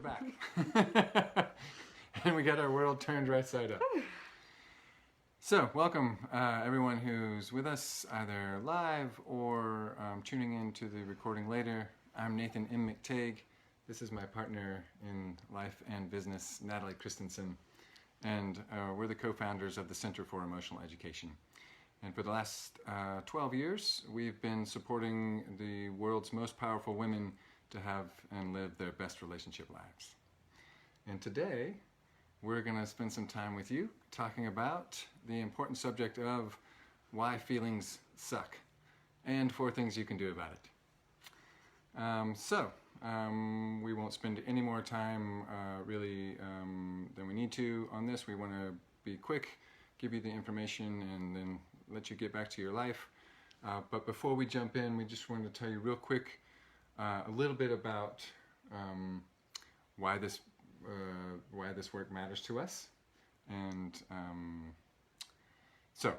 back. And we got our world turned right side up. So, welcome everyone who's with us, either live or tuning in to the recording later. I'm Nathan M. McTague. This is my partner in life and business, Natalie Christensen. And we're the co-founders of the Center for Emotional Education. And for the last 12 years, we've been supporting the world's most powerful women to have and live their best relationship lives. And today, we're going to spend some time with you talking about the important subject of why feelings suck and 4 things you can do about it. We won't spend any more time than we need to on this. We want to be quick, give you the information, and then let you get back to your life. But before we jump in, we just wanted to tell you real quick a little bit about why this work matters to us. And so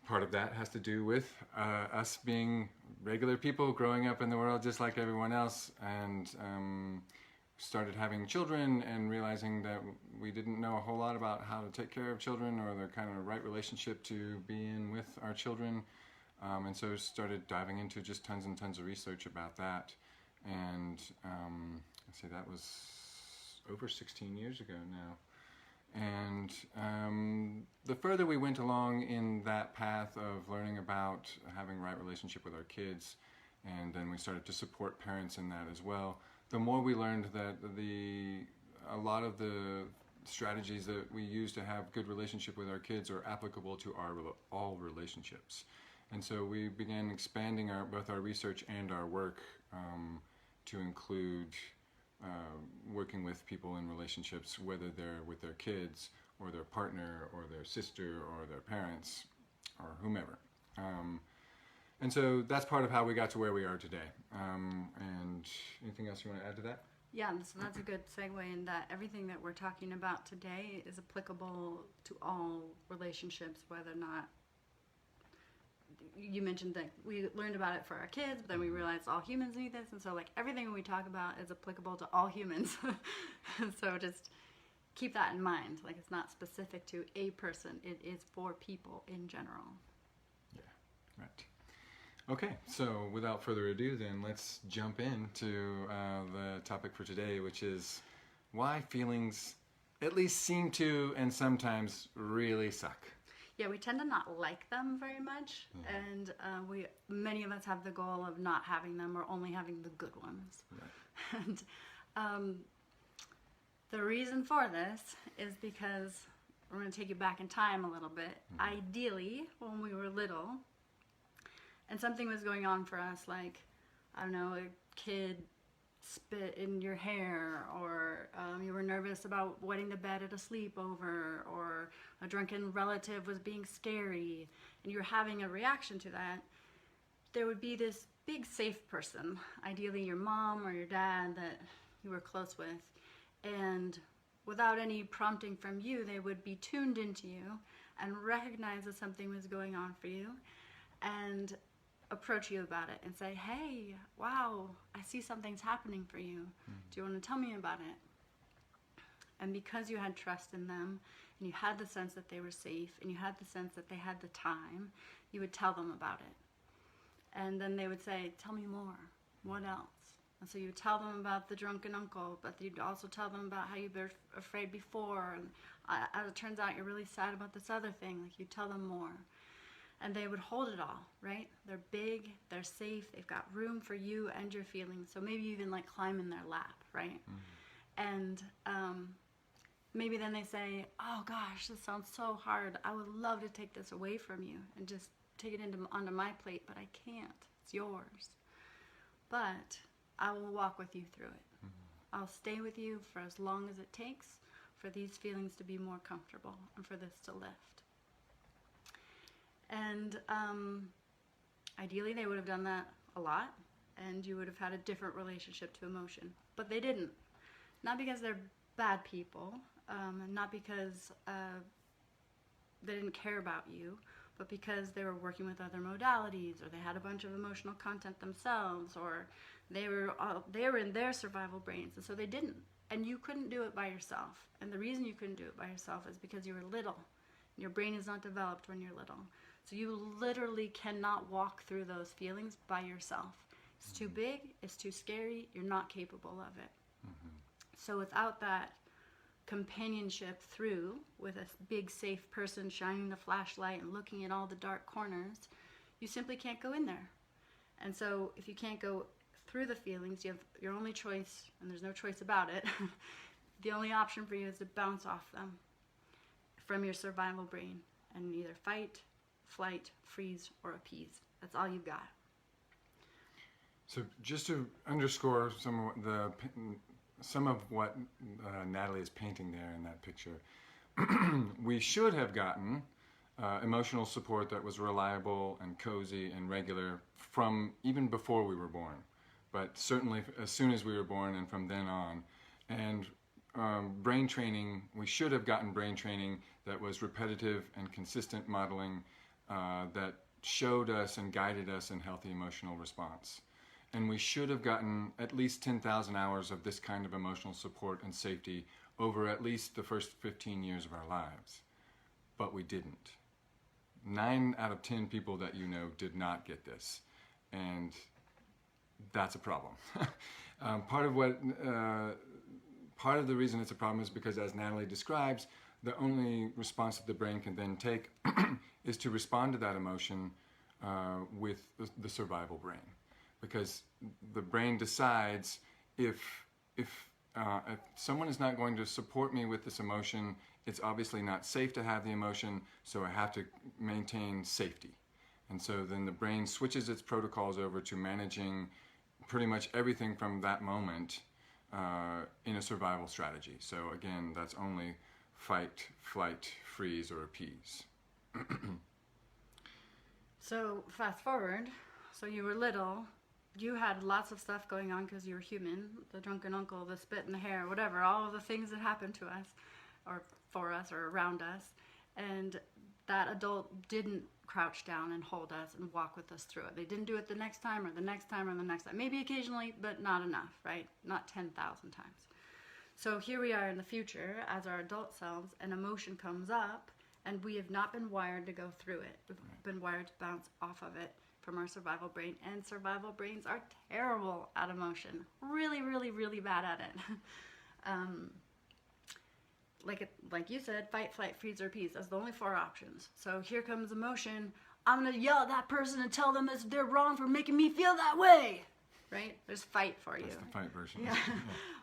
part of that has to do with us being regular people growing up in the world just like everyone else, and started having children and realizing that we didn't know a whole lot about how to take care of children or the kind of right relationship to be in with our children. And so started diving into just tons and tons of research about that. And let's see, that was over 16 years ago now. And the further we went along in that path of learning about having right relationship with our kids, and then we started to support parents in that as well, the more we learned that a lot of the strategies that we use to have good relationship with our kids are applicable to all relationships. And so we began expanding both our research and our work to include working with people in relationships, whether they're with their kids or their partner or their sister or their parents or whomever. And so that's part of how we got to where we are today. And anything else you want to add to that? Yeah, so that's a good segue in that everything that we're talking about today is applicable to all relationships, whether or not, you mentioned that we learned about it for our kids, but then we realized all humans need this, and so like everything we talk about is applicable to all humans. So just keep that in mind. Like, it's not specific to a person, it is for people in general. Yeah, right. Okay, so without further ado then, let's jump into the topic for today, which is why feelings at least seem to and sometimes really suck. Yeah, we tend to not like them very much, and many of us have the goal of not having them or only having the good ones. Right. And the reason for this is because we're going to take you back in time a little bit. Ideally, when we were little, and something was going on for us, like, I don't know, a kid spit in your hair, or you were nervous about wetting the bed at a sleepover, or a drunken relative was being scary, and you were having a reaction to that, there would be this big safe person, ideally your mom or your dad that you were close with, and without any prompting from you, they would be tuned into you and recognize that something was going on for you, and approach you about it and say, hey, wow, I see something's happening for you. Do you want to tell me about it? And because you had trust in them, and you had the sense that they were safe, and you had the sense that they had the time, you would tell them about it. And then they would say, tell me more. What else? And so you would tell them about the drunken uncle, but you'd also tell them about how you've been afraid before, and as it turns out, you're really sad about this other thing. Like, you tell them more. And they would hold it all, right? They're big, they're safe, they've got room for you and your feelings. So maybe you even like climb in their lap, right? And maybe then they say, oh gosh, this sounds so hard. I would love to take this away from you and just take it onto my plate, but I can't. It's yours. But I will walk with you through it. I'll stay with you for as long as it takes for these feelings to be more comfortable and for this to lift. And ideally they would have done that a lot, and you would have had a different relationship to emotion. But they didn't. Not because they're bad people, and not because they didn't care about you, but because they were working with other modalities, or they had a bunch of emotional content themselves, or they were in their survival brains, and so they didn't. and you couldn't do it by yourself. And the reason you couldn't do it by yourself is because you were little. Your brain is not developed when you're little. So you literally cannot walk through those feelings by yourself. It's too big, it's too scary, you're not capable of it. So without that companionship through, with a big safe person shining the flashlight and looking at all the dark corners, you simply can't go in there. And so if you can't go through the feelings, you have your only choice, and there's no choice about it, the only option for you is to bounce off them from your survival brain and either fight, flight, freeze, or appease. That's all you've got. So just to underscore some of what Natalie is painting there in that picture, we should have gotten emotional support that was reliable and cozy and regular from even before we were born, but certainly as soon as we were born and from then on. And brain training, we should have gotten brain training that was repetitive and consistent modeling that showed us and guided us in healthy emotional response. And we should have gotten at least 10,000 hours of this kind of emotional support and safety over at least the first 15 years of our lives. But we didn't. 9 out of 10 people that you know did not get this. And that's a problem. Part of the reason it's a problem is because, as Natalie describes, the only response that the brain can then take is to respond to that emotion with the survival brain. Because the brain decides if someone is not going to support me with this emotion, it's obviously not safe to have the emotion, so I have to maintain safety. And so then the brain switches its protocols over to managing pretty much everything from that moment in a survival strategy. So again, that's only fight, flight, freeze, or appease. So fast forward, so you were little, you had lots of stuff going on because you were human, the drunken uncle, the spit in the hair, whatever, all of the things that happened to us, or for us, or around us. And that adult didn't crouch down and hold us and walk with us through it. They didn't do it the next time, or the next time, or the next time. Maybe occasionally, but not enough, right? Not 10,000 times. So here we are in the future as our adult selves, and emotion comes up, and we have not been wired to go through it. We've been wired to bounce off of it from our survival brain, and survival brains are terrible at emotion. Really, really, really bad at it. Like you said, fight, flight, freeze, or appease. That's the only 4 options. So here comes emotion. I'm going to yell at that person and tell them they're wrong for making me feel that way. Right? There's fight for you. That's the fight version. Yeah.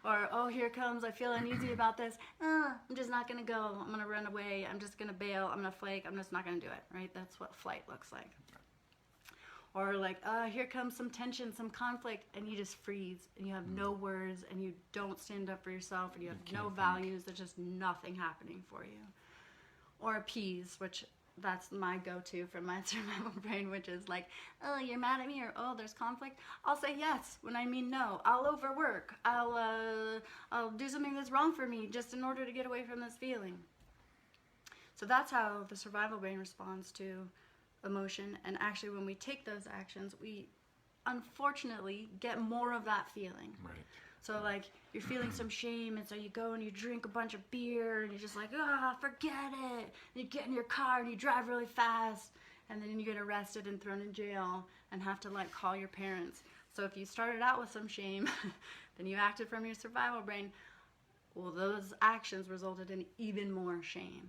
Or, oh, here comes, I feel uneasy about this. I'm just not going to go. I'm going to run away. I'm just going to bail. I'm going to flake. I'm just not going to do it. Right? That's what flight looks like. Or like, here comes some tension, some conflict, and you just freeze, and you have no words, and you don't stand up for yourself, and you have no values. There's just nothing happening for you. Or appease, which that's my go-to from my survival brain, which is like, oh, you're mad at me, or oh, there's conflict. I'll say yes when I mean no. I'll overwork. I'll do something that's wrong for me just in order to get away from this feeling. So that's how the survival brain responds to emotion. And actually, when we take those actions, we unfortunately get more of that feeling. Right. So like you're feeling some shame, and so you go and you drink a bunch of beer, and you're just like, forget it. And you get in your car and you drive really fast, and then you get arrested and thrown in jail and have to like call your parents. So if you started out with some shame, then you acted from your survival brain. Well, those actions resulted in even more shame.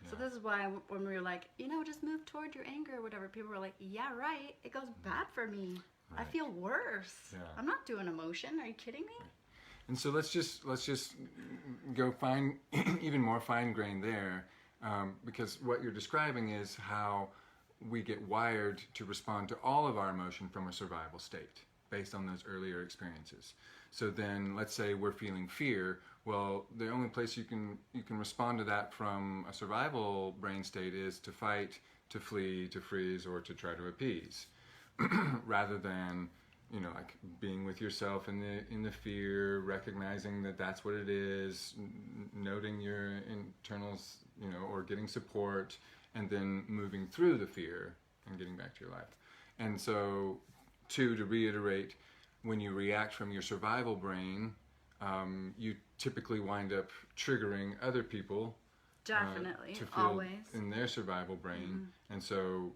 So this is why when we were like, just move toward your anger or whatever, people were like, yeah, right. It goes bad for me. Right. I feel worse. Yeah. I'm not doing emotion. Are you kidding me? Right. And so let's just go find even more fine grain there, because what you're describing is how we get wired to respond to all of our emotion from a survival state based on those earlier experiences. So then let's say we're feeling fear. Well, the only place you can respond to that from a survival brain state is to fight, to flee, to freeze, or to try to appease, rather than like being with yourself in the fear, recognizing that that's what it is, noting your internals, or getting support, and then moving through the fear and getting back to your life. And so, to reiterate, when you react from your survival brain, you typically wind up triggering other people Definitely, to feel always. in their survival brain. And so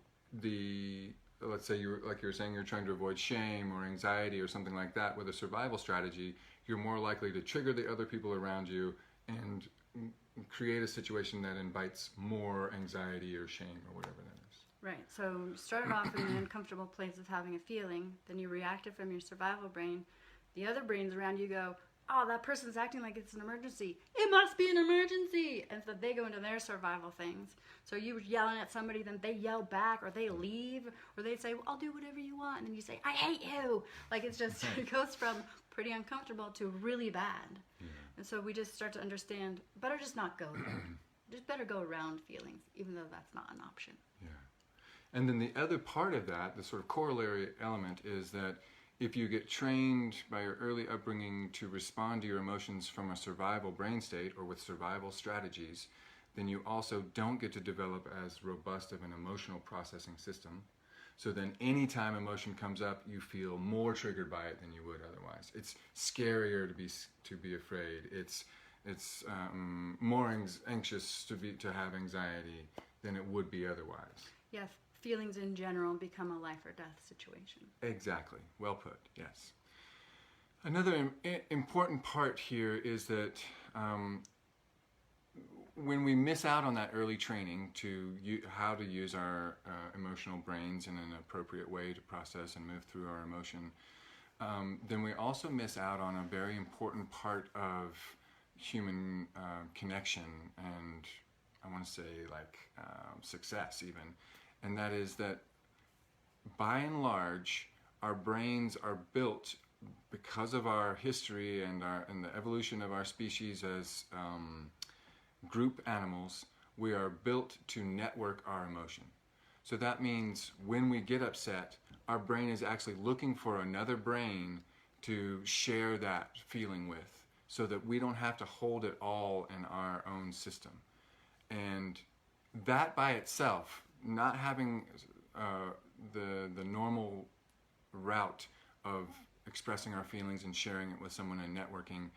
let's say you were saying, you're trying to avoid shame or anxiety or something like that with a survival strategy, you're more likely to trigger the other people around you and create a situation that invites more anxiety or shame or whatever that is. Right. So you started off in the uncomfortable place of having a feeling, then you reacted from your survival brain. The other brains around you go, oh, that person's acting like it's an emergency. It must be an emergency. And so they go into their survival things. So you were yelling at somebody, then they yell back, or they leave, or they say, well, I'll do whatever you want. And then you say, I hate you. Like, it's just, it goes from pretty uncomfortable to really bad. Yeah. And so we just start to understand, better just not go there. Just better go around feelings, even though that's not an option. Yeah. And then the other part of that, the sort of corollary element, is that if you get trained by your early upbringing to respond to your emotions from a survival brain state or with survival strategies, then you also don't get to develop as robust of an emotional processing system. So then anytime emotion comes up, you feel more triggered by it than you would otherwise. It's scarier to be afraid. It's more anxious to have anxiety than it would be otherwise. Yeah, feelings in general become a life or death situation. Exactly. Well put. Yes. Another important part here is that when we miss out on that early training to how to use our emotional brains in an appropriate way to process and move through our emotion, then we also miss out on a very important part of human connection and, I want to say, like success even. And that is that, by and large, our brains are built because of our history and the evolution of our species as group animals. We are built to network our emotion. So that means when we get upset, our brain is actually looking for another brain to share that feeling with, so that we don't have to hold it all in our own system. And that by itself, not having the normal route of expressing our feelings and sharing it with someone and networking,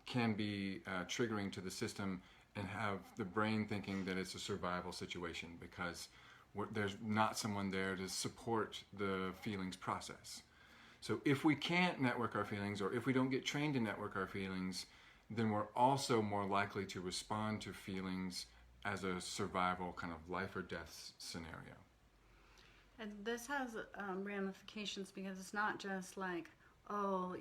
can be triggering to the system and have the brain thinking that it's a survival situation because there's not someone there to support the feelings process. So if we can't network our feelings, or if we don't get trained to network our feelings, then we're also more likely to respond to feelings as a survival kind of life or death scenario. And this has ramifications, because it's not just like, oh,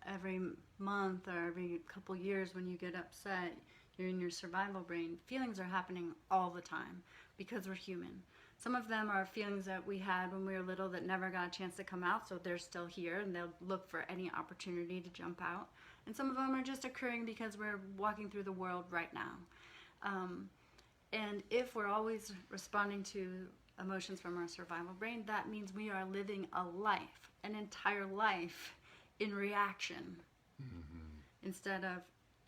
every month or every couple years when you get upset, you're in your survival brain. Feelings are happening all the time because we're human. Some of them are feelings that we had when we were little that never got a chance to come out, so they're still here and they'll look for any opportunity to jump out. And some of them are just occurring because we're walking through the world right now. And if we're always responding to emotions from our survival brain, that means we are living a life, an entire life, in reaction instead of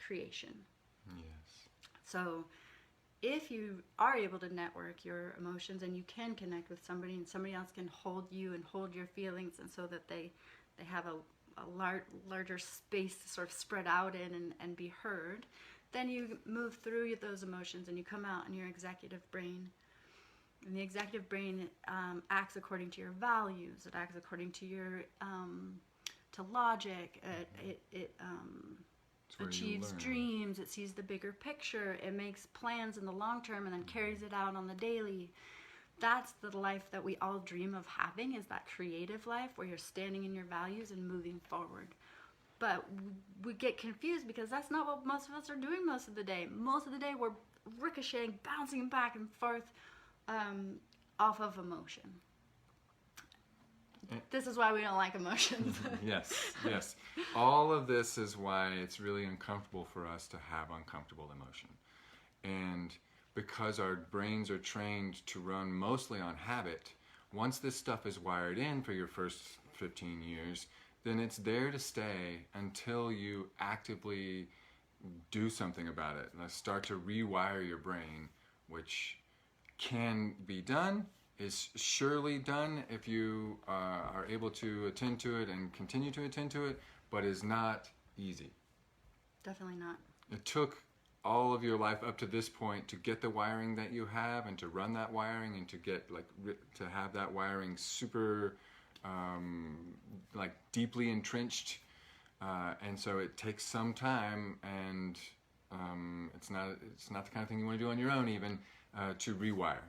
creation. Yes. So if you are able to network your emotions and you can connect with somebody, and somebody else can hold you and hold your feelings, and so that they have a larger space to sort of spread out in and be heard, then you move through those emotions and you come out in your executive brain. And the executive brain acts according to your values. It acts according to your to logic. It achieves dreams. It sees the bigger picture. It makes plans in the long term and then carries it out on the daily. That's the life that we all dream of having, is that creative life where you're standing in your values and moving forward. But we get confused because that's not what most of us are doing most of the day. Most of the day we're ricocheting, bouncing back and forth off of emotion. This is why we don't like emotions. Yes. All of this is why it's really uncomfortable for us to have uncomfortable emotion. And because our brains are trained to run mostly on habit, once this stuff is wired in for your first 15 years, then it's there to stay until you actively do something about it. Start to rewire your brain, which can be done, is surely done if you are able to attend to it and continue to attend to it, but is not easy. Definitely not. It took all of your life up to this point to get the wiring that you have and to run that wiring and to get to have that wiring super like deeply entrenched, and so it takes some time, and it's not the kind of thing you want to do on your own even, to rewire.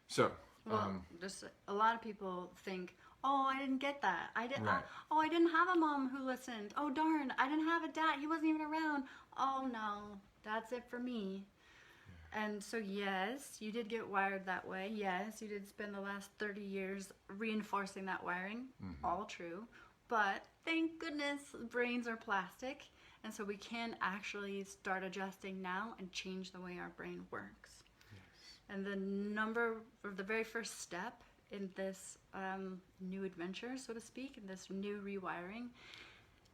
So Well, just a lot of people think, oh, I didn't get that. I didn't. Right. Oh, I didn't have a mom who listened. Oh, darn, I didn't have a dad. He wasn't even around. Oh no, that's it for me. And so yes, you did get wired that way. Yes, you did spend the last 30 years reinforcing that wiring. All true. But thank goodness brains are plastic, and so we can actually start adjusting now and change the way our brain works. And the very first step in this new adventure, so to speak, in this new rewiring,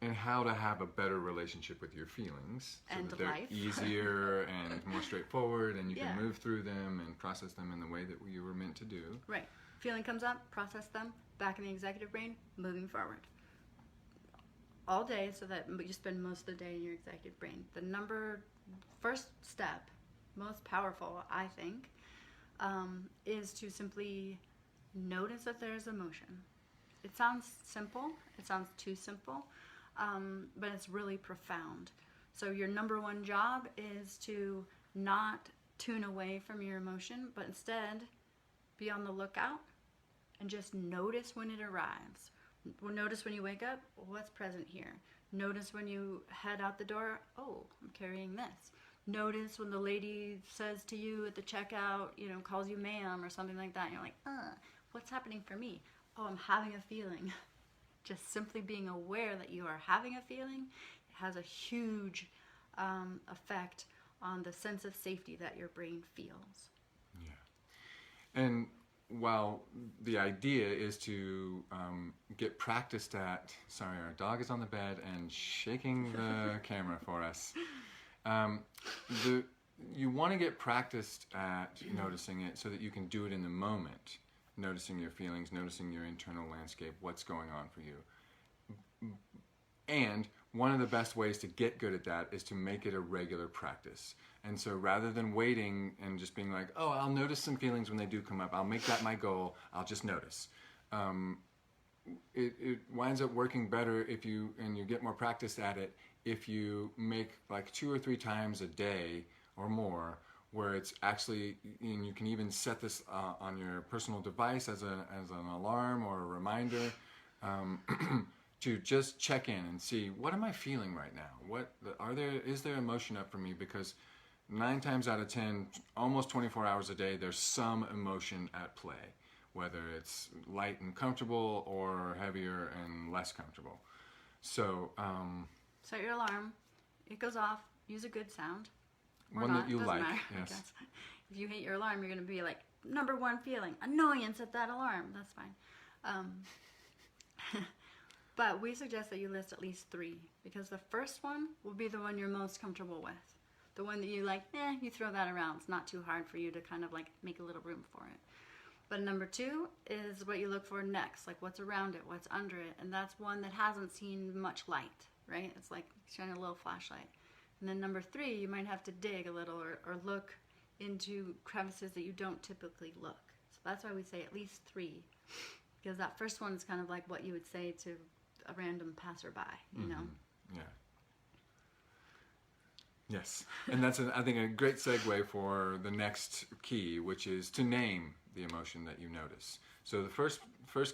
and how to have a better relationship with your feelings, so and that they're life. easier and more straightforward, and you Yeah. can move through them and process them in the way that you were meant to do. Right. Feeling comes up, process them, back in the executive brain, moving forward. All day, so that you spend most of the day in your executive brain. The first step, most powerful, I think, is to simply notice that there's emotion. It sounds simple. It sounds too simple, but it's really profound. So your number one job is to not tune away from your emotion, but instead be on the lookout and just notice when it arrives. Notice when you wake up, what's present here. Notice when you head out the door, oh, I'm carrying this. Notice when the lady says to you at the checkout, calls you ma'am or something like that, and you're like, what's happening for me? Oh, I'm having a feeling. Just simply being aware that you are having a feeling, it has a huge effect on the sense of safety that your brain feels. Yeah. And while the idea is to get practiced at, sorry, our dog is on the bed and shaking the camera for us. You want to get practiced at noticing it so that you can do it in the moment, noticing your feelings, noticing your internal landscape, what's going on for you. And one of the best ways to get good at that is to make it a regular practice. And so rather than waiting and just being like, oh, I'll notice some feelings when they do come up, I'll make that my goal, I'll just notice. It winds up working better if you get more practice at it if you make like 2 or 3 times a day or more, where it's actually, and you can even set this on your personal device as an alarm or a reminder, to just check in and see, what am I feeling right now? Is there emotion up for me? Because 9 times out of 10, almost 24 hours a day, there's some emotion at play, whether it's light and comfortable or heavier and less comfortable. So set your alarm. It goes off. Use a good sound. Or one not. that you Doesn't like. matter, I Yes. guess. If you hate your alarm, you're going to be like, number one feeling, annoyance at that alarm. That's fine. But we suggest that you list at least 3, because the first one will be the one you're most comfortable with. The one that you like, you throw that around. It's not too hard for you to kind of like make a little room for it. But number 2 is what you look for next, like what's around it, what's under it. And that's one that hasn't seen much light, right? It's like shining a little flashlight. And then number 3, you might have to dig a little or look into crevices that you don't typically look. So that's why we say at least 3. Because that first one is kind of like what you would say to a random passerby, you know? Yeah. Yes. And that's, I think, a great segue for the next key, which is to name the emotion that you notice. So the first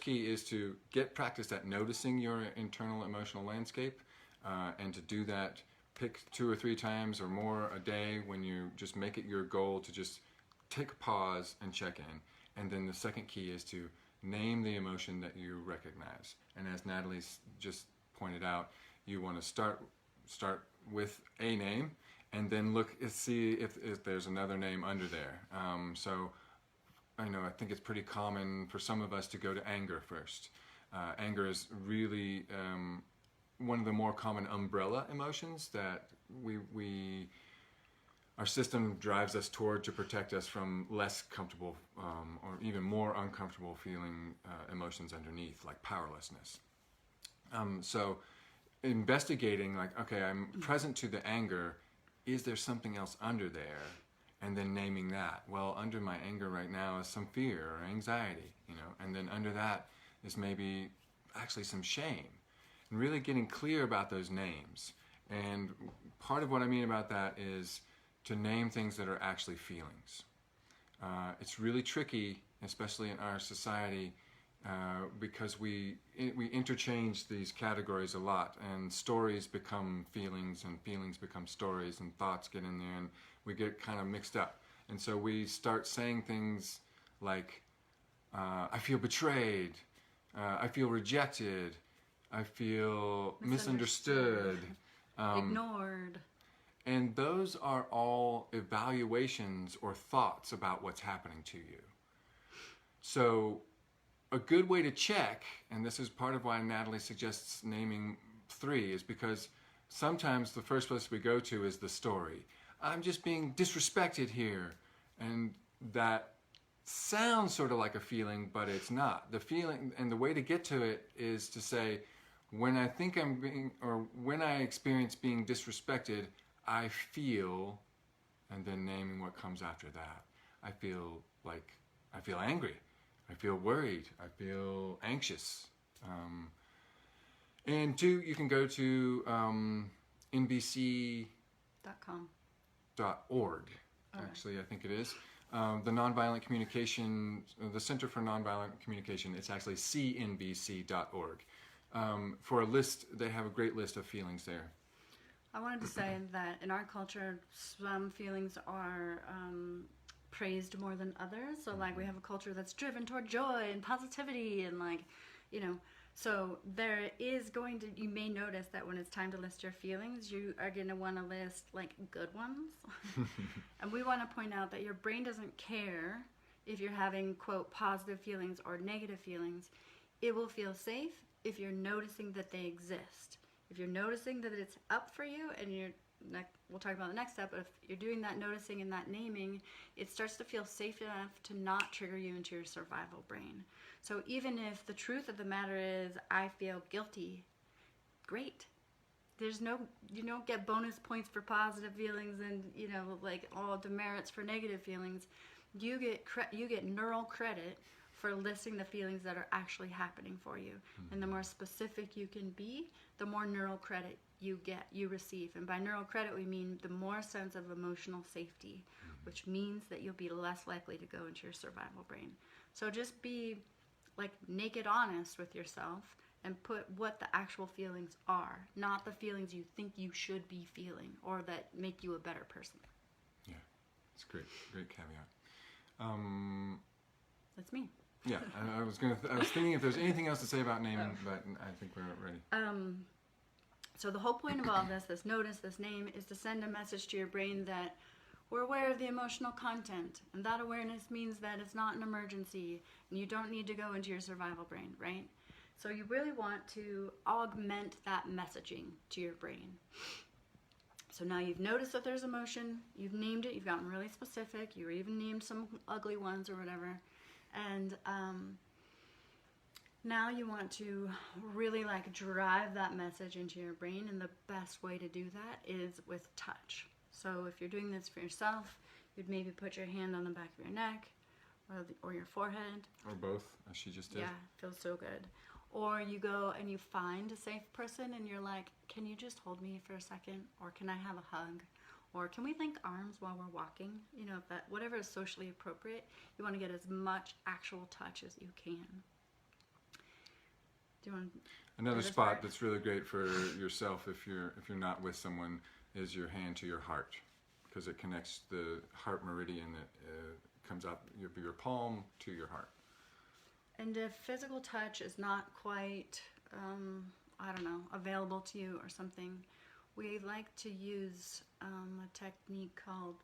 key is to get practiced at noticing your internal emotional landscape, and to do that, pick 2 or 3 times or more a day when you just make it your goal to just take a pause and check in. And then the second key is to name the emotion that you recognize. And as Natalie just pointed out, you want to start with a name and then look and see if there's another name under there. So I think it's pretty common for some of us to go to anger first. Anger is really one of the more common umbrella emotions that our system drives us toward to protect us from less comfortable or even more uncomfortable feeling emotions underneath, like powerlessness. So investigating, like, okay, I'm present to the anger. Is there something else under there? And then naming that. Well, under my anger right now is some fear or anxiety, and then under that is maybe actually some shame. And really getting clear about those names. And part of what I mean about that is to name things that are actually feelings. It's really tricky, especially in our society, because we interchange these categories a lot, and stories become feelings, and feelings become stories, and thoughts get in there, and we get kind of mixed up. And so we start saying things like, I feel betrayed, I feel rejected, I feel misunderstood, ignored. and those are all evaluations or thoughts about what's happening to you. So a good way to check, and this is part of why Natalie suggests naming 3, is because sometimes the first place we go to is the story. I'm just being disrespected here. And that sounds sort of like a feeling, but it's not. The feeling, and the way to get to it is to say, when I think I'm being, or when I experience being disrespected, I feel, and then naming what comes after that. I feel angry. I feel worried. I feel anxious. And 2, you can go to nbc.org. Actually, I think it is. The Nonviolent Communication, the Center for Nonviolent Communication, it's actually cnbc.org. For a list, they have a great list of feelings there. I wanted to say that in our culture, some feelings are praised more than others. So like we have a culture that's driven toward joy and positivity and so there is going to, you may notice that when it's time to list your feelings, you are going to want to list like good ones. And we want to point out that your brain doesn't care if you're having, quote, positive feelings or negative feelings. It will feel safe if you're noticing that they exist. If you're noticing that it's up for you, and we'll talk about the next step, but if you're doing that noticing and that naming, it starts to feel safe enough to not trigger you into your survival brain. So even if the truth of the matter is, I feel guilty, great. You don't get bonus points for positive feelings and, like all demerits for negative feelings. You get neural credit for listing the feelings that are actually happening for you. Mm-hmm. And the more specific you can be, the more neural credit you receive. And by neural credit, we mean the more sense of emotional safety, which means that you'll be less likely to go into your survival brain. So just be like naked honest with yourself and put what the actual feelings are, not the feelings you think you should be feeling or that make you a better person. Yeah, it's great caveat. That's me. Yeah, I was thinking if there's anything else to say about naming, but I think we're ready. So the whole point of all this notice, this name, is to send a message to your brain that we're aware of the emotional content, and that awareness means that it's not an emergency, and you don't need to go into your survival brain, right? So you really want to augment that messaging to your brain. So now you've noticed that there's emotion, you've named it, you've gotten really specific, you even named some ugly ones or whatever, and now you want to really drive that message into your brain, and the best way to do that is with touch. So if you're doing this for yourself, you'd maybe put your hand on the back of your neck or your forehead. Or both, as she just did. Yeah, feels so good. Or you go and you find a safe person and you're like, can you just hold me for a second? Or can I have a hug? Or can we link arms while we're walking? Whatever is socially appropriate, you want to get as much actual touch as you can. Do you want Another spot that's really great for yourself if you're not with someone is your hand to your heart, because it connects the heart meridian that comes up your palm to your heart. And if physical touch is not quite, available to you or something, we like to use a technique called,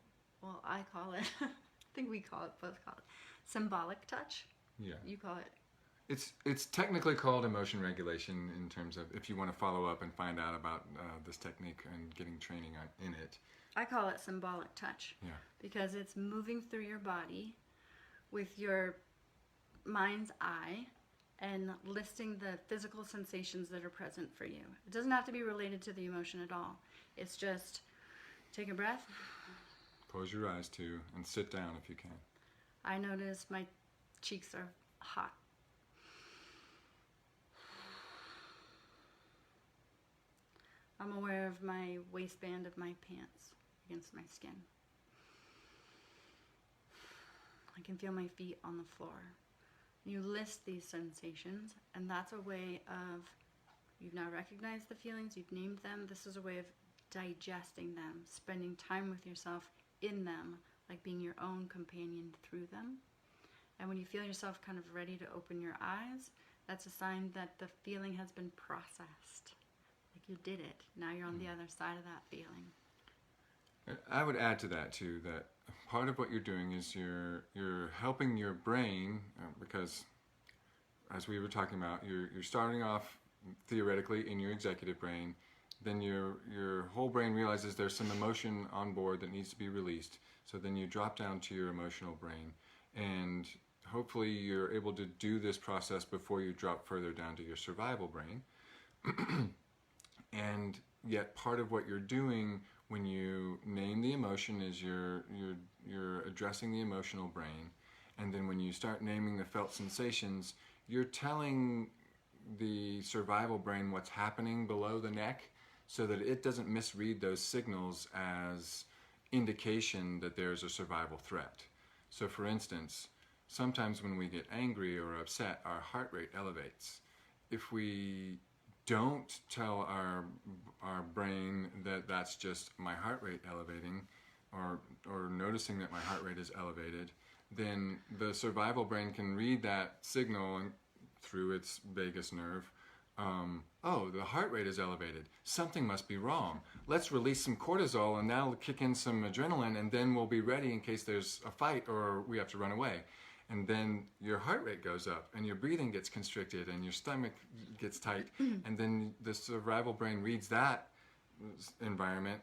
I call it, I think we both call it symbolic touch. Yeah. You call it. It's technically called emotion regulation in terms of if you want to follow up and find out about this technique and getting training in it. I call it symbolic touch. Yeah. Because it's moving through your body with your mind's eye and listing the physical sensations that are present for you. It doesn't have to be related to the emotion at all. It's just take a breath. Close your eyes too and sit down if you can. I notice my cheeks are hot. I'm aware of my waistband of my pants against my skin. I can feel my feet on the floor. You list these sensations, and that's a way of, you've now recognized the feelings, you've named them. This is a way of digesting them, spending time with yourself in them, like being your own companion through them. And when you feel yourself kind of ready to open your eyes, that's a sign that the feeling has been processed. Like you did it. Now you're on the other side of that feeling. I would add to that too, that part of what you're doing is you're helping your brain, because as we were talking about, you're starting off theoretically in your executive brain, then your whole brain realizes there's some emotion on board that needs to be released, so then you drop down to your emotional brain, and hopefully you're able to do this process before you drop further down to your survival brain. And yet part of what you're doing when you name the emotion is you're addressing the emotional brain, and then when you start naming the felt sensations, you're telling the survival brain what's happening below the neck so that it doesn't misread those signals as indication that there's a survival threat. So for instance, sometimes when we get angry or upset, our heart rate elevates. If we don't tell our brain that that's just my heart rate elevating, or noticing that my heart rate is elevated, then the survival brain can read that signal through its vagus nerve. Oh, the heart rate is elevated. Something must be wrong. Let's release some cortisol and that'll kick in some adrenaline, and then we'll be ready in case there's a fight or we have to run away. And then your heart rate goes up and your breathing gets constricted and your stomach gets tight, and then the survival brain reads that environment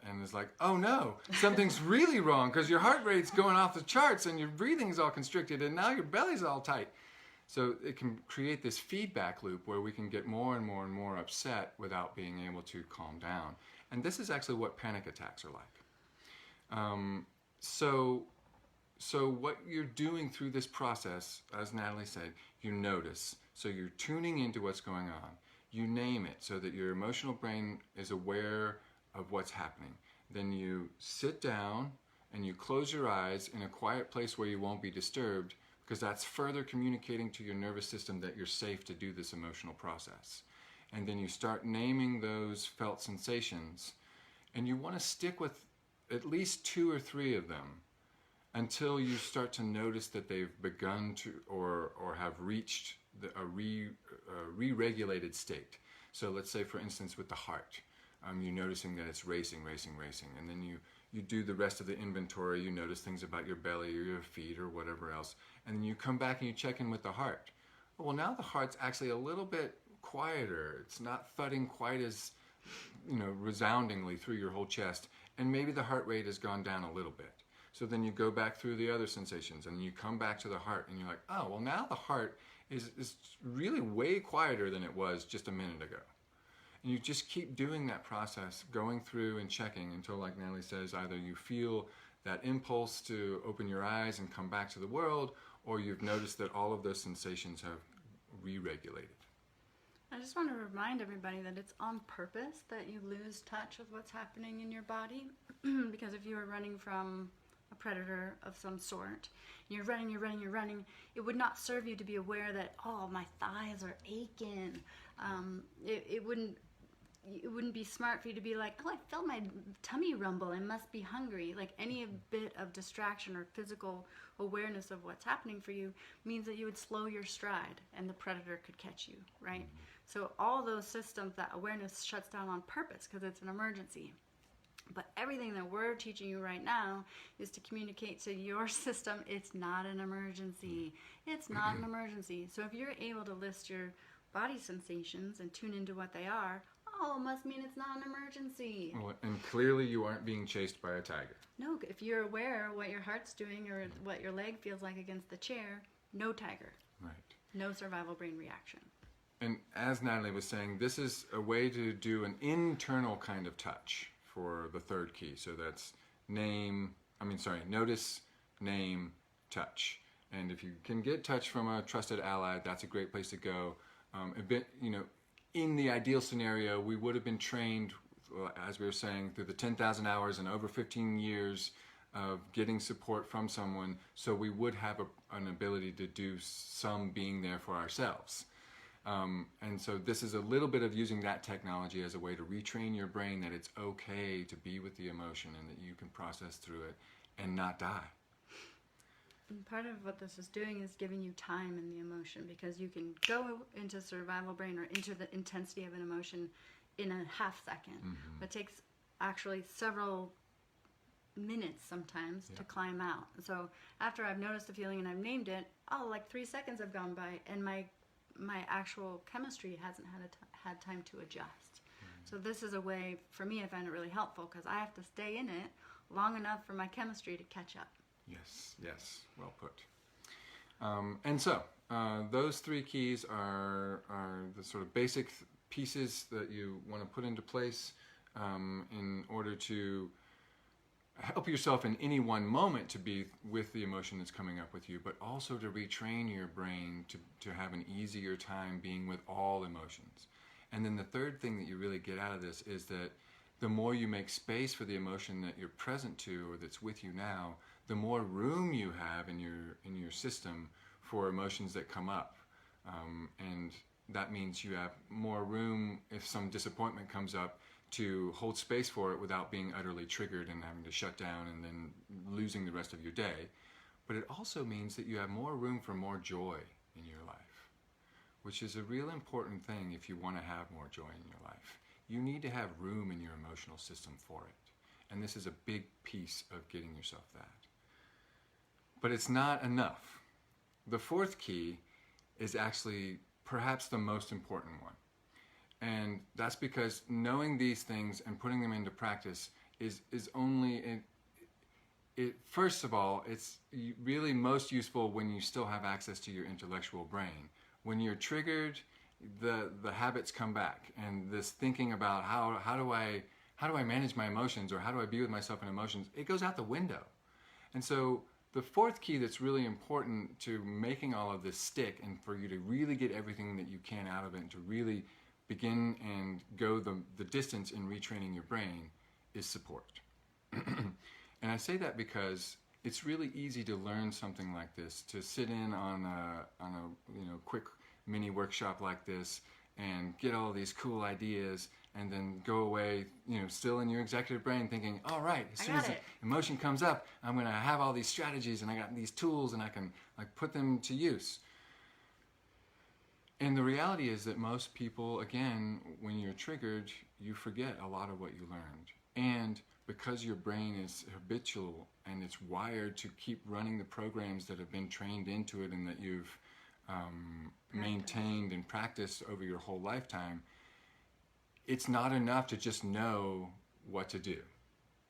and is like, oh no, something's really wrong because your heart rate's going off the charts and your breathing's all constricted and now your belly's all tight. So it can create this feedback loop where we can get more and more and more upset without being able to calm down. And this is actually what panic attacks are like. So what you're doing through this process, as Natalie said, you notice. So you're tuning into what's going on. You name it so that your emotional brain is aware of what's happening. Then you sit down and you close your eyes in a quiet place where you won't be disturbed, because that's further communicating to your nervous system that you're safe to do this emotional process. And then you start naming those felt sensations, and you want to stick with at least 2 or 3 of them until you start to notice that they've begun to or have reached a re-regulated state. So let's say, for instance, with the heart, you're noticing that it's racing, and then you do the rest of the inventory. You notice things about your belly or your feet or whatever else, and then you come back and you check in with the heart. Well, now the heart's actually a little bit quieter. It's not thudding quite as, resoundingly through your whole chest, and maybe the heart rate has gone down a little bit. So then you go back through the other sensations and you come back to the heart and you're like, oh, well, now the heart is really way quieter than it was just a minute ago. And you just keep doing that process, going through and checking until, like Natalie says, either you feel that impulse to open your eyes and come back to the world, or you've noticed that all of those sensations have re-regulated. I just want to remind everybody that it's on purpose that you lose touch with what's happening in your body. Because if you were running from a predator of some sort, and you're running, it would not serve you to be aware that, oh, my thighs are aching. It wouldn't be smart for you to be like, oh, I felt my tummy rumble, I must be hungry. Like any bit of distraction or physical awareness of what's happening for you means that you would slow your stride and the predator could catch you, right? Mm-hmm. So all those systems, that awareness shuts down on purpose because it's an emergency. But everything that we're teaching you right now is to communicate to your system, it's not an emergency. It's not an emergency. So if you're able to list your body sensations and tune into what they are, oh, it must mean it's not an emergency. Well, and clearly you aren't being chased by a tiger. No, if you're aware of what your heart's doing or what your leg feels like against the chair, no tiger. Right. No survival brain reaction. And as Natalie was saying, this is a way to do an internal kind of touch for the third key. So that's notice, name, touch. And if you can get touch from a trusted ally, that's a great place to go. In the ideal scenario, we would have been trained, as we were saying, through the 10,000 hours and over 15 years of getting support from someone, so we would have an ability to do some being there for ourselves. And so this is a little bit of using that technology as a way to retrain your brain that it's okay to be with the emotion and that you can process through it and not die. And part of what this is doing is giving you time in the emotion, because you can go into survival brain or into the intensity of an emotion in a half second. Mm-hmm. It takes actually several minutes sometimes to climb out. So after I've noticed a feeling and I've named it, like 3 seconds have gone by and my actual chemistry hasn't had time to adjust. So this is a way, for me, I find it really helpful, because I have to stay in it long enough for my chemistry to catch up. Yes, well put. And so those three keys are the sort of basic pieces that you want to put into place in order to help yourself in any one moment to be with the emotion that's coming up with you, but also to retrain your brain to have an easier time being with all emotions. And then the third thing that you really get out of this is that the more you make space for the emotion that you're present to or that's with you now, the more room you have in your system for emotions that come up. And that means you have more room if some disappointment comes up to hold space for it without being utterly triggered and having to shut down and then losing the rest of your day. But it also means that you have more room for more joy in your life, which is a real important thing if you want to have more joy in your life. You need to have room in your emotional system for it. And this is a big piece of getting yourself that. But it's not enough. The fourth key is actually perhaps the most important one. And that's because knowing these things and putting them into practice is only, first of all, it's really most useful when you still have access to your intellectual brain. When you're triggered, the habits come back, and this thinking about how do I manage my emotions, or how do I be with myself in emotions, it goes out the window. And so the fourth key that's really important to making all of this stick and for you to really get everything that you can out of it and to really begin and go the distance in retraining your brain is support. And I say that because it's really easy to learn something like this, to sit in on a quick mini workshop like this and get all these cool ideas and then go away, still in your executive brain thinking, all right, as soon as the emotion comes up, I'm going to have all these strategies and I got these tools and I can put them to use. And the reality is that most people, again, when you're triggered, you forget a lot of what you learned. And because your brain is habitual and it's wired to keep running the programs that have been trained into it and that you've maintained and practiced over your whole lifetime, it's not enough to just know what to do.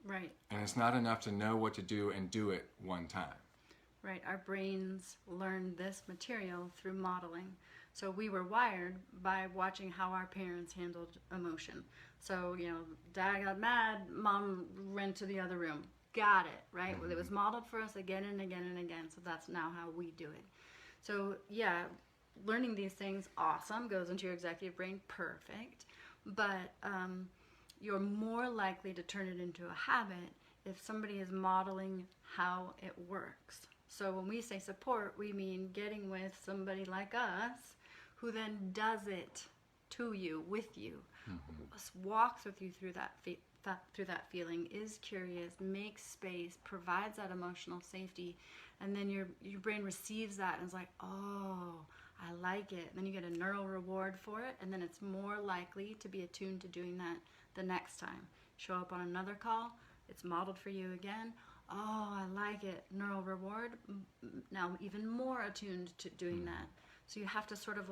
Right. And it's not enough to know what to do and do it one time. Right. Our brains learn this material through modeling. So we were wired by watching how our parents handled emotion. So, Dad got mad, Mom ran to the other room. Got it, right? Well, it was modeled for us again and again and again. So that's now how we do it. So, yeah, learning these things, awesome, goes into your executive brain, perfect. But you're more likely to turn it into a habit if somebody is modeling how it works. So when we say support, we mean getting with somebody like us who then does it to you, with you, walks with you through that feeling, is curious, makes space, provides that emotional safety, and then your brain receives that and is like, oh, I like it. And then you get a neural reward for it, and then it's more likely to be attuned to doing that the next time. Show up on another call, it's modeled for you again. Oh, I like it. Neural reward, now even more attuned to doing that. So you have to sort of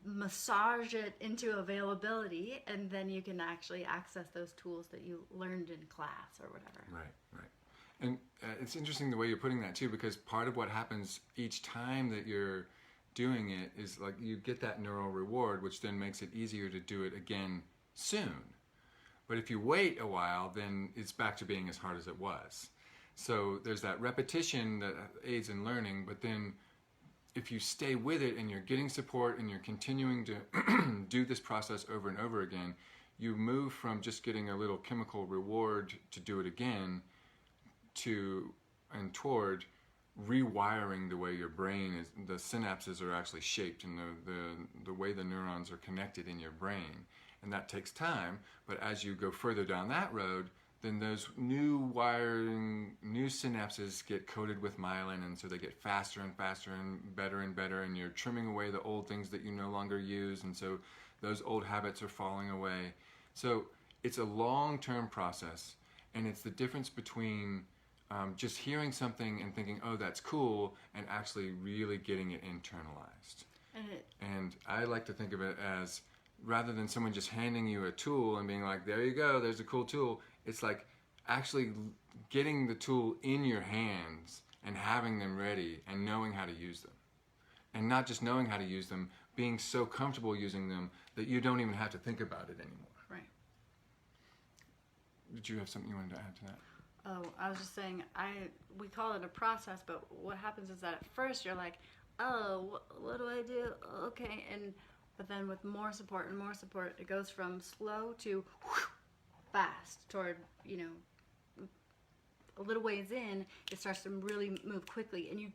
massage it into availability, and then you can actually access those tools that you learned in class or whatever. Right. And it's interesting the way you're putting that too, because part of what happens each time that you're doing it is like you get that neural reward, which then makes it easier to do it again soon. But if you wait a while, then it's back to being as hard as it was. So there's that repetition that aids in learning, but then if you stay with it and you're getting support and you're continuing to do this process over and over again, you move from just getting a little chemical reward to do it again to and toward rewiring the way your brain is, the synapses are actually shaped and the way the neurons are connected in your brain. And that takes time, but as you go further down that road, then those new wiring, new synapses get coated with myelin, and so they get faster and faster and better, and you're trimming away the old things that you no longer use, and so those old habits are falling away. So it's a long-term process, and it's the difference between just hearing something and thinking, oh, that's cool, and actually really getting it internalized. And I like to think of it as, rather than someone just handing you a tool and being like, there you go, there's a cool tool, it's like actually getting the tool in your hands and having them ready and knowing how to use them. And not just knowing how to use them, being so comfortable using them that you don't even have to think about it anymore. Right. Did you have something you wanted to add to that? Oh, I was just saying, we call it a process, but what happens is that at first you're like, oh, what do I do? Okay, but then with more support and more support, it goes from slow to fast toward, a little ways in, it starts to really move quickly. And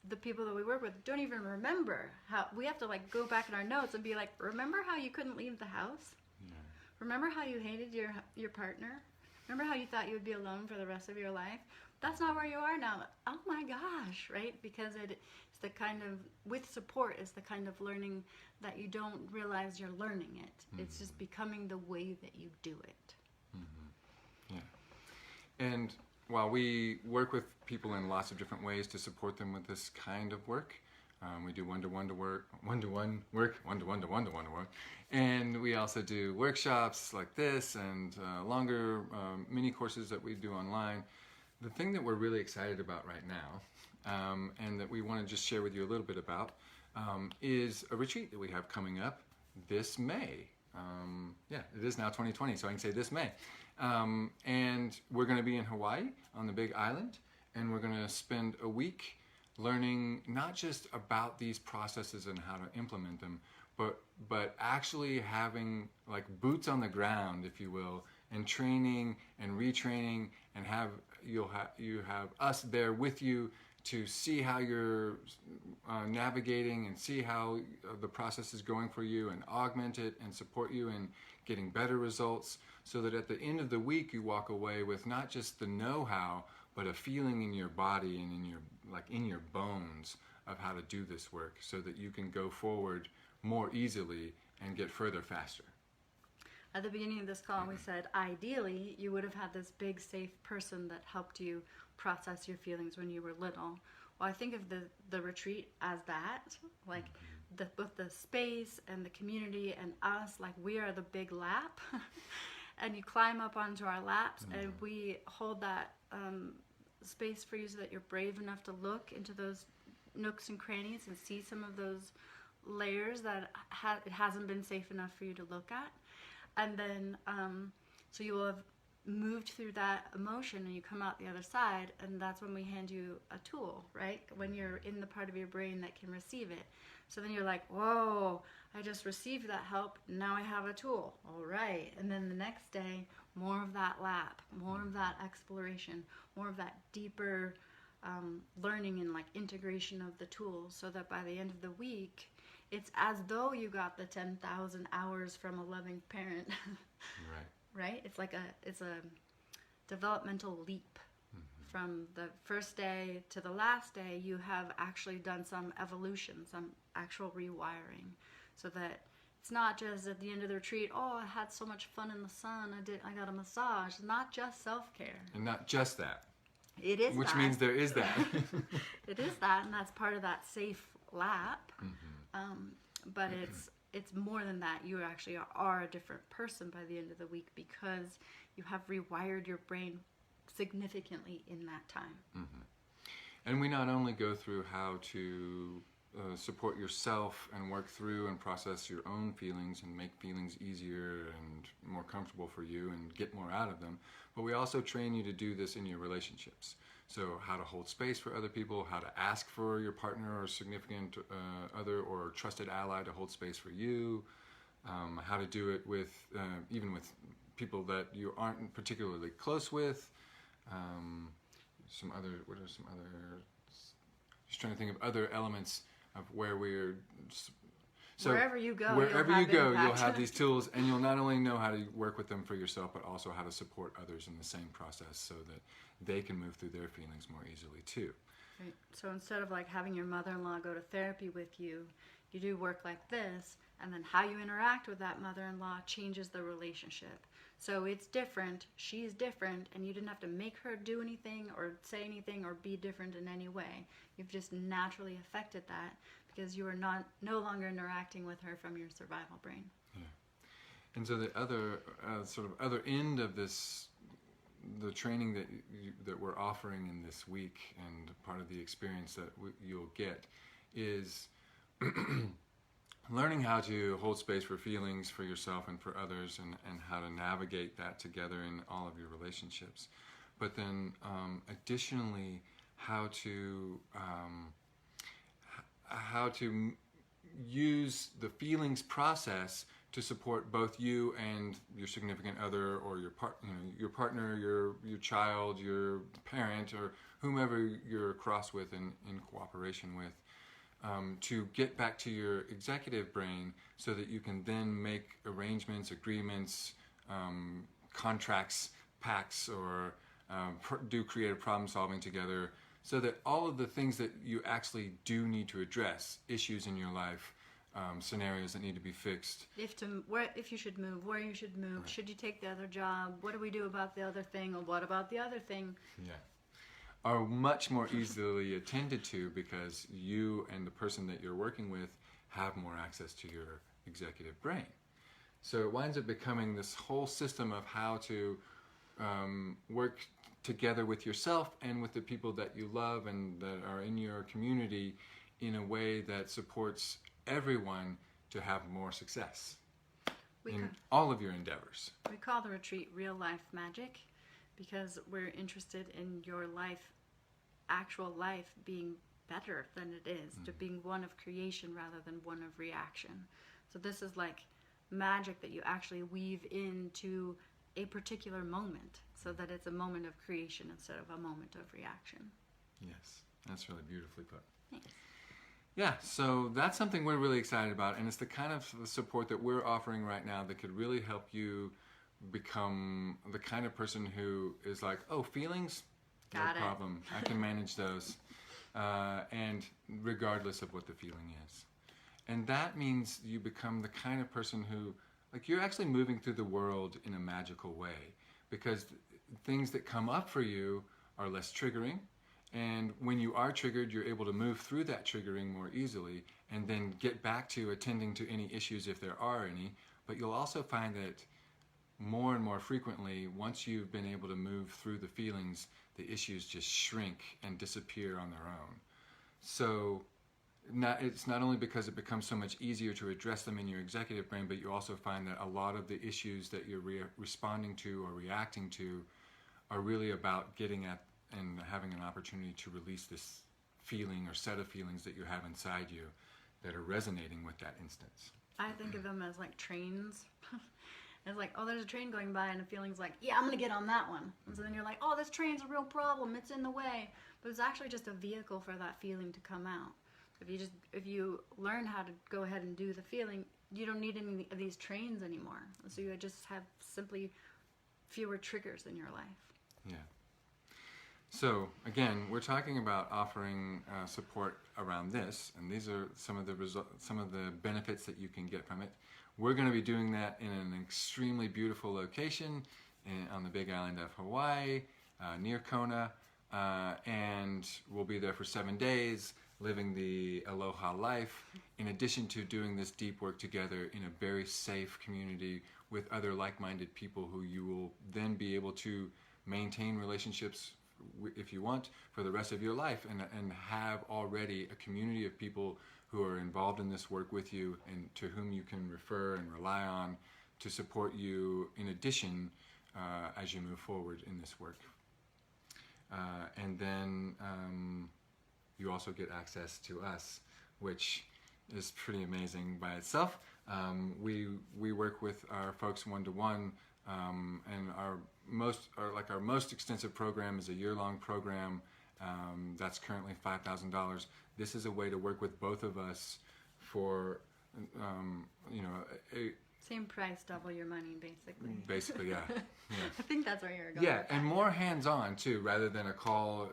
the people that we work with don't even remember how, we have to like go back in our notes and be like, remember how you couldn't leave the house? Yeah. Remember how you hated your partner? Remember how you thought you would be alone for the rest of your life? That's not where you are now. Oh my gosh, right? Because it's the kind of, with support, is the kind of learning that you don't realize you're learning it. Mm-hmm. It's just becoming the way that you do it. Mm-hmm. Yeah. And while we work with people in lots of different ways to support them with this kind of work, we do one-to-one work, and we also do workshops like this and longer mini courses that we do online. The thing that we're really excited about right now, and that we want to just share with you a little bit about, is a retreat that we have coming up this May. Yeah, it is now 2020, so I can say this May. And we're going to be in Hawaii on the Big Island, and we're going to spend a week learning not just about these processes and how to implement them, but actually having like boots on the ground, if you will, and training and retraining, and you have us there with you to see how you're navigating and see how the process is going for you, and augment it and support you in getting better results, so that at the end of the week you walk away with not just the know-how, but a feeling in your body and in your bones of how to do this work, so that you can go forward more easily and get further faster. At the beginning of this call, we said ideally you would have had this big, safe person that helped you process your feelings when you were little. Well, I think of the retreat as that, like both the space and the community and us, like we are the big lap. And you climb up onto our laps, and we hold that space for you so that you're brave enough to look into those nooks and crannies and see some of those layers that it hasn't been safe enough for you to look at. And then, so you will have moved through that emotion and you come out the other side, and that's when we hand you a tool, right? When you're in the part of your brain that can receive it. So then you're like, whoa, I just received that help, now I have a tool. All right. And then the next day, more of that lap, more of that exploration, more of that deeper learning and like integration of the tools, so that by the end of the week, it's as though you got the 10,000 hours from a loving parent. Right. Right? It's like it's a developmental leap. From the first day to the last day, you have actually done some evolution, some actual rewiring, so that it's not just at the end of the retreat, oh, I had so much fun in the sun, I got a massage. Not just self-care. And not just that. It is Which that. means there is that. It is that, and that's part of that safe lap. But it's more than that. You actually are a different person by the end of the week, because you have rewired your brain significantly in that time. And we not only go through how to support yourself and work through and process your own feelings and make feelings easier and more comfortable for you and get more out of them, but we also train you to do this in your relationships. So how to hold space for other people, how to ask for your partner or significant other or trusted ally to hold space for you, how to do it with even with people that you aren't particularly close with. What are some other, just trying to think of other elements of where we're, so Wherever you go, you'll impact. have these tools, and you'll not only know how to work with them for yourself, but also how to support others in the same process so that they can move through their feelings more easily too. Right. So instead of like having your mother-in-law go to therapy with you, you do work like this, and then how you interact with that mother-in-law changes the relationship. So it's different, she's different, and you didn't have to make her do anything or say anything or be different in any way. You've just naturally affected that because you are no longer interacting with her from your survival brain. Yeah. And so the other sort of other end of this, the training that we're offering in this week, and part of the experience that you'll get, is learning how to hold space for feelings for yourself and for others, and how to navigate that together in all of your relationships. But then additionally, how to use the feelings process to support both you and your significant other, or your partner, your child, your parent, or whomever you're cross with in cooperation with, to get back to your executive brain so that you can then make arrangements, agreements, contracts, pacts, or do creative problem solving together, so that all of the things that you actually do need to address, issues in your life, scenarios that need to be fixed. If you should move, where you should move, Right. Should you take the other job, what do we do about the other thing, or what about the other thing? Yeah. Are much more easily attended to because you and the person that you're working with have more access to your executive brain. So it winds up becoming this whole system of how to work together with yourself and with the people that you love and that are in your community in a way that supports everyone to have more success in all of your endeavors. We call the retreat Real Life Magic because we're interested in your life, actual life, being better than it is, to being one of creation rather than one of reaction. So this is like magic that you actually weave into a particular moment so that it's a moment of creation instead of a moment of reaction. Yes, that's really beautifully put. Thanks. Yeah, so that's something we're really excited about, and it's the kind of support that we're offering right now that could really help you become the kind of person who is like, oh, feelings? Got it. No problem. I can manage those, and regardless of what the feeling is. And that means you become the kind of person who, like, you're actually moving through the world in a magical way, because things that come up for you are less triggering. And when you are triggered, you're able to move through that triggering more easily and then get back to attending to any issues if there are any. But you'll also find that more and more frequently, once you've been able to move through the feelings, the issues just shrink and disappear on their own. So it's not only because it becomes so much easier to address them in your executive brain, but you also find that a lot of the issues that you're responding to or reacting to are really about getting at and having an opportunity to release this feeling or set of feelings that you have inside you that are resonating with that instance. I think of them as like trains. It's like, oh, there's a train going by, and the feeling's like, yeah, I'm going to get on that one. And so then you're like, oh, this train's a real problem. It's in the way. But it's actually just a vehicle for that feeling to come out. If you learn how to go ahead and do the feeling, you don't need any of these trains anymore. So you just have simply fewer triggers in your life. Yeah. So again, we're talking about offering support around this, and these are some of the benefits that you can get from it. We're going to be doing that in an extremely beautiful location on the Big Island of Hawaii, near Kona, and we'll be there for 7 days, living the aloha life, in addition to doing this deep work together in a very safe community with other like-minded people who you will then be able to maintain relationships if you want for the rest of your life, and have already a community of people who are involved in this work with you and to whom you can refer and rely on to support you in addition as you move forward in this work. And then you also get access to us, which is pretty amazing by itself. We work with our folks one-to-one, and our most extensive program is a year-long program that's currently $5,000. This is a way to work with both of us for Same price, double your money, basically. Basically, yeah. I think that's where you're going. Yeah, and more hands-on too, rather than a call,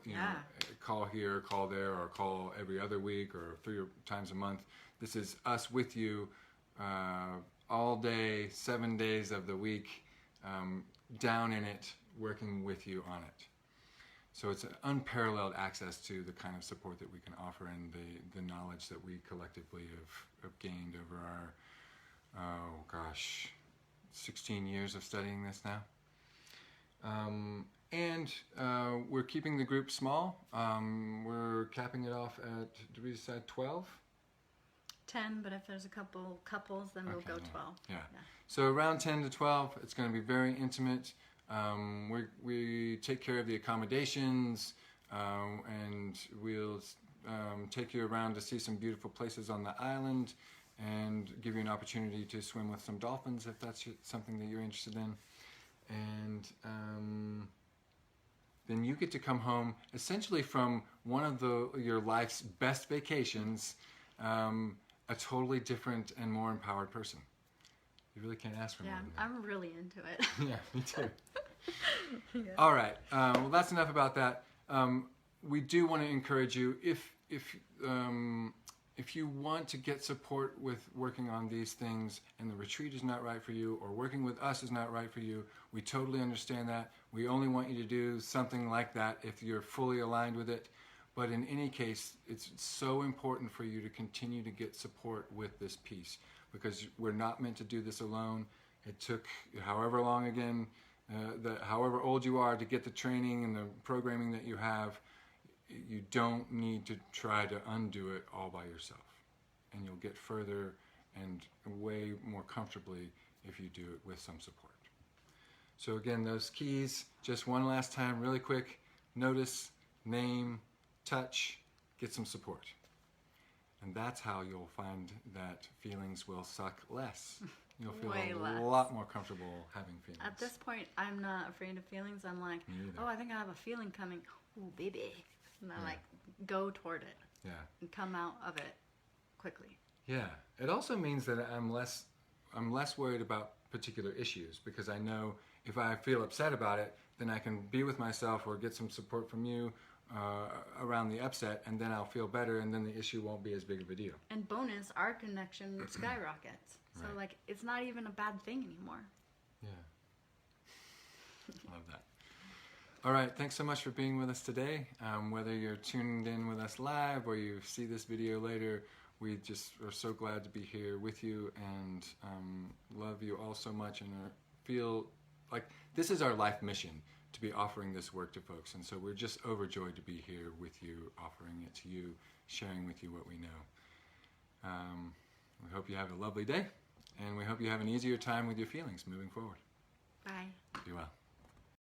call here, call there, or call every other week or 3 times a month. This is us with you all day, 7 days of the week, down in it, working with you on it. So it's an unparalleled access to the kind of support that we can offer, and the knowledge that we collectively have gained over our 16 years of studying this now. And we're keeping the group small. We're capping it off at, did we decide 12? 10, but if there's a couple couples, then we'll go 12. Yeah. So around 10 to 12, it's going to be very intimate. We take care of the accommodations, and we'll take you around to see some beautiful places on the island, and give you an opportunity to swim with some dolphins if that's something that you're interested in. And then you get to come home essentially from one of your life's best vacations, a totally different and more empowered person. You really can't ask for more than that. I'm really into it. Yeah, me too. All right. Well, that's enough about that. We do want to encourage you, if you want to get support with working on these things and the retreat is not right for you, or working with us is not right for you, we totally understand that. We only want you to do something like that if you're fully aligned with it. But in any case, it's so important for you to continue to get support with this piece, because we're not meant to do this alone. It took however long, again, however old you are, to get the training and the programming that you have. You don't need to try to undo it all by yourself. And you'll get further and way more comfortably if you do it with some support. So again, those keys, just one last time, really quick: notice, name, touch, get some support. And that's how you'll find that feelings will suck less. You'll feel a lot more comfortable having feelings. At this point, I'm not afraid of feelings. I'm like, oh, I think I have a feeling coming. Ooh, baby. And I go toward it. Yeah. And come out of it quickly. Yeah. It also means that I'm less worried about particular issues, because I know if I feel upset about it, then I can be with myself or get some support from you around the upset, and then I'll feel better, and then the issue won't be as big of a deal. And bonus, our connection skyrockets. So like, it's not even a bad thing anymore. Yeah. Love that. All right, thanks so much for being with us today. Whether you're tuned in with us live or you see this video later, we just are so glad to be here with you, and love you all so much, and feel like this is our life mission, to be offering this work to folks. And so we're just overjoyed to be here with you, offering it to you, sharing with you what we know. We hope you have a lovely day, and we hope you have an easier time with your feelings moving forward. Bye. Be well.